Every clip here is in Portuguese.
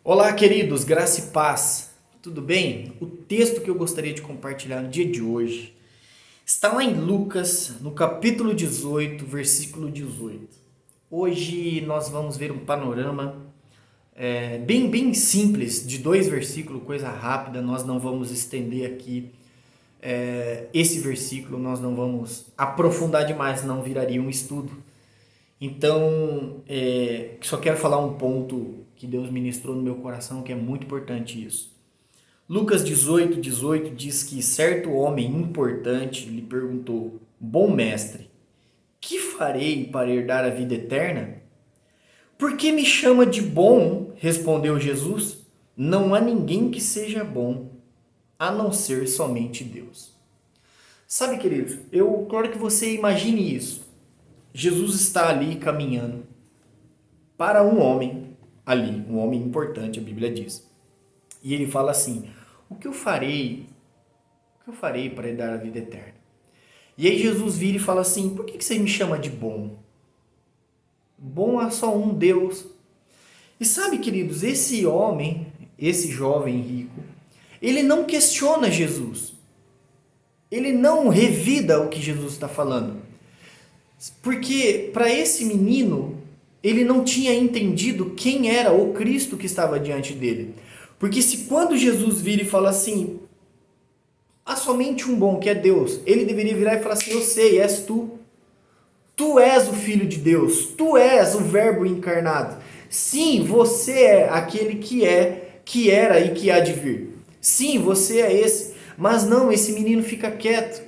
Olá, queridos, graça e paz. Tudo bem? O texto que eu gostaria de compartilhar no dia de hoje está lá em Lucas, no capítulo 18, versículo 18. Hoje nós vamos ver um panorama bem simples, de dois versículos, coisa rápida. Nós não vamos estender aqui esse versículo, nós não vamos aprofundar demais, não viraria um estudo. Então, só quero falar um ponto que Deus ministrou no meu coração, que é muito importante isso. Lucas 18 diz que certo homem importante lhe perguntou: Bom mestre, que farei para herdar a vida eterna? Por que me chama de bom? Respondeu Jesus. Não há ninguém que seja bom, a não ser somente Deus. Sabe, queridos, eu quero que você imagine isso. Jesus está ali caminhando para um homem ali, um homem importante, a Bíblia diz. E ele fala assim: o que eu farei? O que eu farei para dar a vida eterna? E aí Jesus vira e fala assim: por que você me chama de bom? Bom há só um Deus. E sabe, queridos, esse homem, esse jovem rico, ele não questiona Jesus. Ele não revida o que Jesus está falando. Porque para esse menino, ele não tinha entendido quem era o Cristo que estava diante dele. Porque se quando Jesus vira e fala assim: há somente um bom, que é Deus, ele deveria virar e falar assim: eu sei, és tu. Tu és o Filho de Deus, tu és o Verbo encarnado. Sim, você é aquele que era e que há de vir. Sim, você é esse. Mas não, esse menino fica quieto.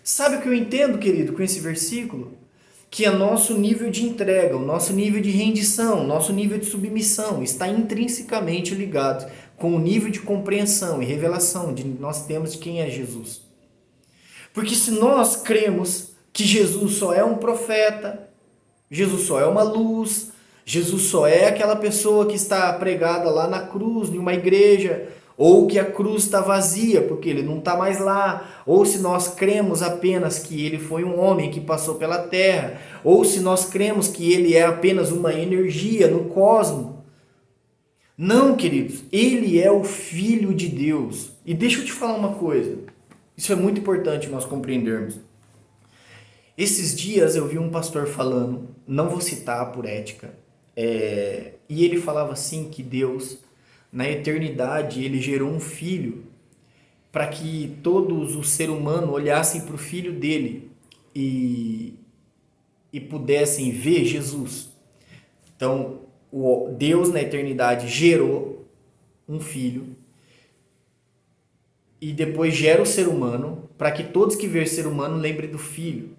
Sabe o que eu entendo, querido, com esse versículo? Que é nosso nível de entrega, o nosso nível de rendição, o nosso nível de submissão está intrinsecamente ligado com o nível de compreensão e revelação que nós temos de quem é Jesus. Porque se nós cremos que Jesus só é um profeta, Jesus só é uma luz, Jesus só é aquela pessoa que está pregada lá na cruz, em uma igreja, ou que a cruz está vazia, porque ele não está mais lá, ou se nós cremos apenas que ele foi um homem que passou pela terra, ou se nós cremos que ele é apenas uma energia no cosmos. Não, queridos, ele é o Filho de Deus. E deixa eu te falar uma coisa, isso é muito importante nós compreendermos. Esses dias eu vi um pastor falando, não vou citar por ética, e ele falava assim que Deus, na eternidade, ele gerou um filho para que todos os seres humanos olhassem para o filho dele e pudessem ver Jesus. Então, Deus na eternidade gerou um filho e depois gera o ser humano para que todos que verem ser humano lembrem do filho.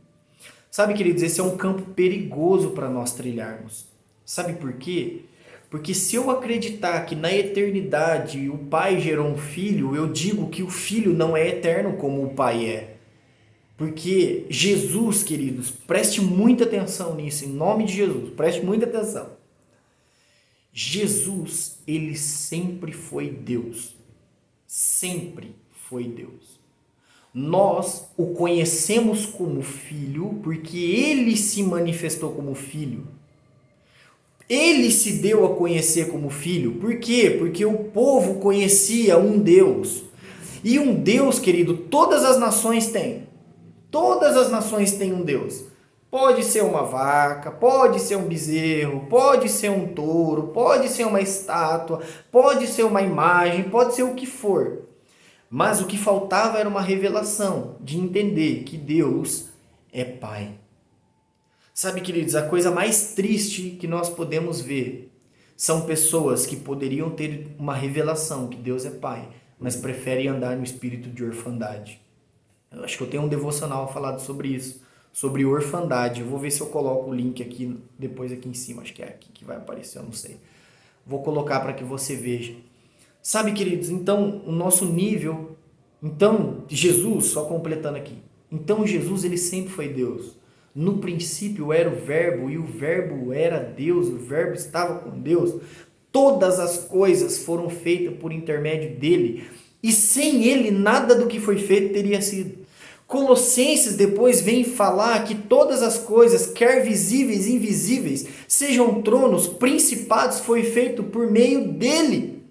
Sabe, queridos, esse é um campo perigoso para nós trilharmos. Sabe por quê? Porque se eu acreditar que na eternidade o pai gerou um filho, eu digo que o filho não é eterno como o pai é. Porque Jesus, queridos, preste muita atenção nisso, em nome de Jesus, preste muita atenção. Jesus, ele sempre foi Deus. Sempre foi Deus. Nós o conhecemos como filho porque ele se manifestou como filho. Ele se deu a conhecer como filho. Por quê? Porque o povo conhecia um Deus. E um Deus, querido, todas as nações têm. Todas as nações têm um Deus. Pode ser uma vaca, pode ser um bezerro, pode ser um touro, pode ser uma estátua, pode ser uma imagem, pode ser o que for. Mas o que faltava era uma revelação de entender que Deus é Pai. Sabe, queridos, a coisa mais triste que nós podemos ver são pessoas que poderiam ter uma revelação que Deus é Pai, mas preferem andar no espírito de orfandade. Eu acho que eu tenho um devocional falado sobre isso, sobre orfandade. Eu vou ver se eu coloco o link aqui, depois aqui em cima, acho que é aqui que vai aparecer, eu não sei. Vou colocar para que você veja. Sabe, queridos, então o nosso nível, então Jesus, só completando aqui, então Jesus ele sempre foi Deus. No princípio era o verbo e o verbo era Deus, o verbo estava com Deus. Todas as coisas foram feitas por intermédio dele e sem ele nada do que foi feito teria sido. Colossenses depois vem falar que todas as coisas, quer visíveis, invisíveis, sejam tronos, principados, foi feito por meio dele.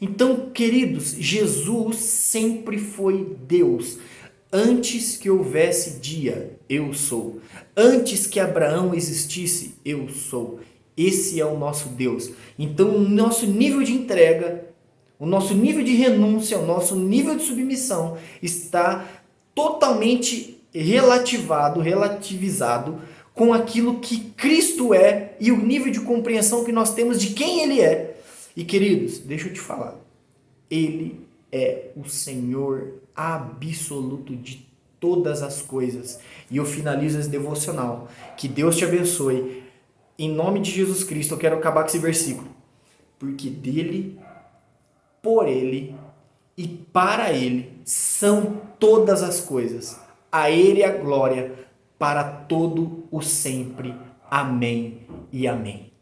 Então, queridos, Jesus sempre foi Deus. Antes que houvesse dia, eu sou. Antes que Abraão existisse, eu sou. Esse é o nosso Deus. Então, o nosso nível de entrega, o nosso nível de renúncia, o nosso nível de submissão está totalmente relativizado com aquilo que Cristo é e o nível de compreensão que nós temos de quem Ele é. E queridos, deixa eu te falar, Ele é o Senhor absoluto de todas as coisas. E eu finalizo esse devocional. Que Deus te abençoe. Em nome de Jesus Cristo, eu quero acabar com esse versículo. Porque dele, por Ele e para Ele são todas as coisas. A Ele a glória para todo o sempre. Amém e amém.